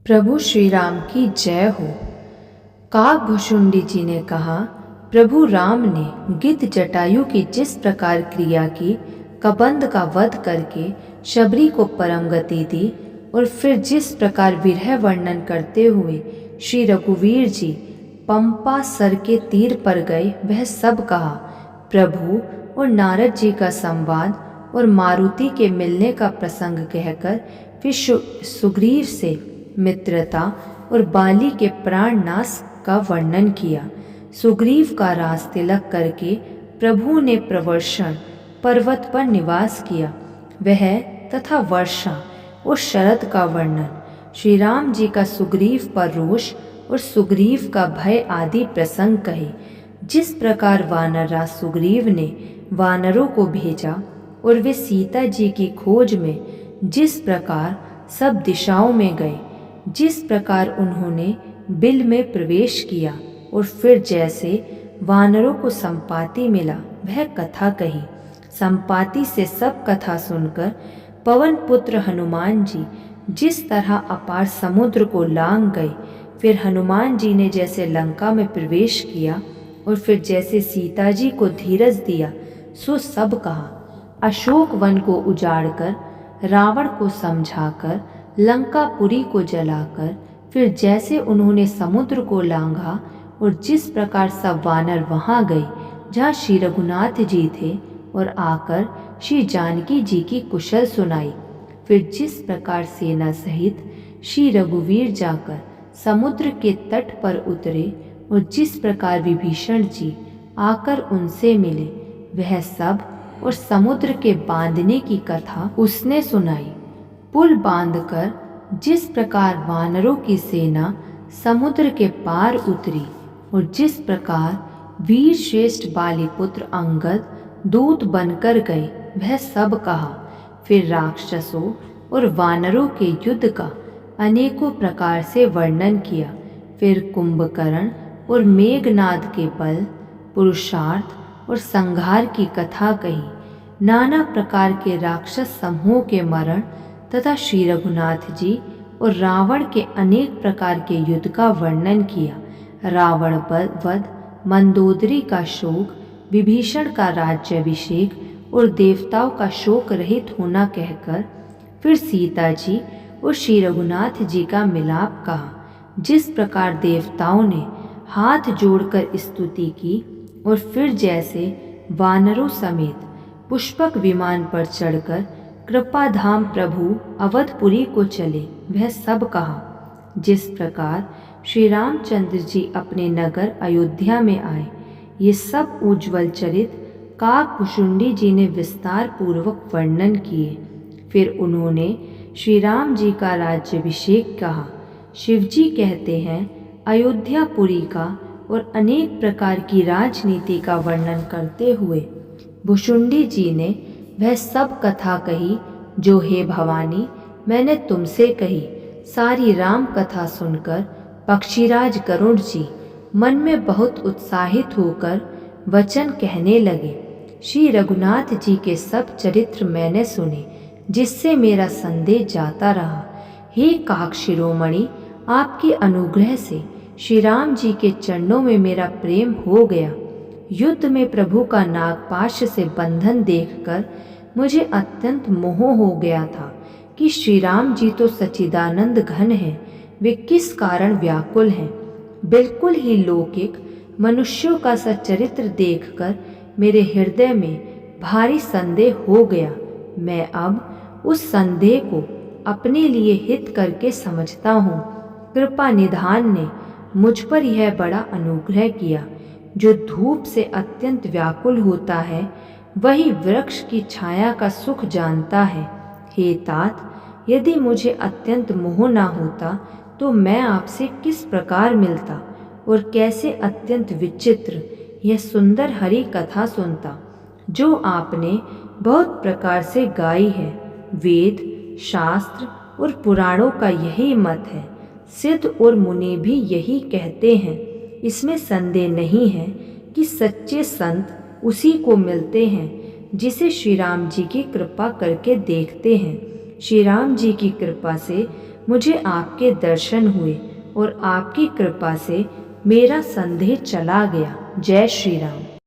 प्रभु श्री राम की जय हो। काकभुशुंडी जी ने कहा, प्रभु राम ने गिद्ध जटायु की जिस प्रकार क्रिया की, कबंध का वध करके शबरी को परम गति दी, और फिर जिस प्रकार विरह वर्णन करते हुए श्री रघुवीर जी पंपा सर के तीर पर गए, वह सब कहा। प्रभु और नारद जी का संवाद और मारुति के मिलने का प्रसंग कहकर फिर सुग्रीव से मित्रता और बाली के प्राण नाश का वर्णन किया। सुग्रीव का रास तिलक करके प्रभु ने प्रवर्षण पर्वत पर निवास किया, वह तथा वर्षा और शरद का वर्णन, श्री राम जी का सुग्रीव पर रोष और सुग्रीव का भय आदि प्रसंग कहे। जिस प्रकार वानरराज सुग्रीव ने वानरों को भेजा और वे सीता जी की खोज में जिस प्रकार सब दिशाओं में गए, जिस प्रकार उन्होंने बिल में प्रवेश किया और फिर जैसे वानरों को संपाति मिला, वह कथा कही। संपाति से सब कथा सुनकर पवन पुत्र हनुमान जी जिस तरह अपार समुद्र को लांघ गए, फिर हनुमान जी ने जैसे लंका में प्रवेश किया और फिर जैसे सीता जी को धीरज दिया, सो सब कहा। अशोक वन को उजाड़कर, रावण को समझाकर, लंकापुरी को जलाकर, फिर जैसे उन्होंने समुद्र को लांघा और जिस प्रकार सब वानर वहां गए जहाँ श्री रघुनाथ जी थे, और आकर श्री जानकी जी की कुशल सुनाई, फिर जिस प्रकार सेना सहित श्री रघुवीर जाकर समुद्र के तट पर उतरे और जिस प्रकार विभीषण जी आकर उनसे मिले, वह सब और समुद्र के बांधने की कथा उसने सुनाई। पुल बांधकर जिस प्रकार वानरों की सेना समुद्र के पार उतरी और जिस प्रकार वीर श्रेष्ठ बालीपुत्र अंगद दूत बनकर गए, वह सब कहा। फिर राक्षसों और वानरों के युद्ध का अनेकों प्रकार से वर्णन किया। फिर कुंभकर्ण और मेघनाद के बल, पुरुषार्थ और संहार की कथा कही। नाना प्रकार के राक्षस समूह के मरण तथा श्री रघुनाथ जी और रावण के अनेक प्रकार के युद्ध का वर्णन किया। रावण वध, मंदोदरी का शोक, विभीषण का राज्याभिषेक और देवताओं का शोक रहित होना कहकर फिर सीता जी और श्री रघुनाथ जी का मिलाप कहा। जिस प्रकार देवताओं ने हाथ जोड़कर स्तुति की और फिर जैसे वानरों समेत पुष्पक विमान पर चढ़कर कृपाधाम प्रभु अवधपुरी को चले, वह सब कहा। जिस प्रकार श्री रामचंद्र जी अपने नगर अयोध्या में आए, ये सब उज्ज्वल चरित काकभुशुंडी जी ने विस्तार पूर्वक वर्णन किए। फिर उन्होंने श्री राम जी का राज्याभिषेक कहा। शिवजी कहते हैं, अयोध्यापुरी का और अनेक प्रकार की राजनीति का वर्णन करते हुए भुशुंडी जी ने वह सब कथा कही जो हे भवानी मैंने तुमसे कही। सारी राम कथा सुनकर पक्षीराज गरुड़ जी मन में बहुत उत्साहित होकर वचन कहने लगे। श्री रघुनाथ जी के सब चरित्र मैंने सुने, जिससे मेरा संदेह जाता रहा। हे काक शिरोमणि, आपके अनुग्रह से श्री राम जी के चरणों में मेरा प्रेम हो गया। युद्ध में प्रभु का नागपाश से बंधन देखकर मुझे अत्यंत मोह हो गया था कि श्री राम जी तो सच्चिदानंद घन हैं, वे किस कारण व्याकुल हैं। बिल्कुल ही लौकिक मनुष्यों का सच्चरित्र देखकर मेरे हृदय में भारी संदेह हो गया। मैं अब उस संदेह को अपने लिए हित करके समझता हूँ। कृपा निधान ने मुझ पर यह बड़ा अनुग्रह किया। जो धूप से अत्यंत व्याकुल होता है, वही वृक्ष की छाया का सुख जानता है। हे तात, यदि मुझे अत्यंत मोह न होता तो मैं आपसे किस प्रकार मिलता और कैसे अत्यंत विचित्र यह सुंदर हरि कथा सुनता, जो आपने बहुत प्रकार से गाई है। वेद, शास्त्र और पुराणों का यही मत है। सिद्ध और मुनि भी यही कहते हैं। इसमें संदेह नहीं है कि सच्चे संत उसी को मिलते हैं जिसे श्री राम जी की कृपा करके देखते हैं। श्री राम जी की कृपा से मुझे आपके दर्शन हुए और आपकी कृपा से मेरा संदेह चला गया। जय श्री राम।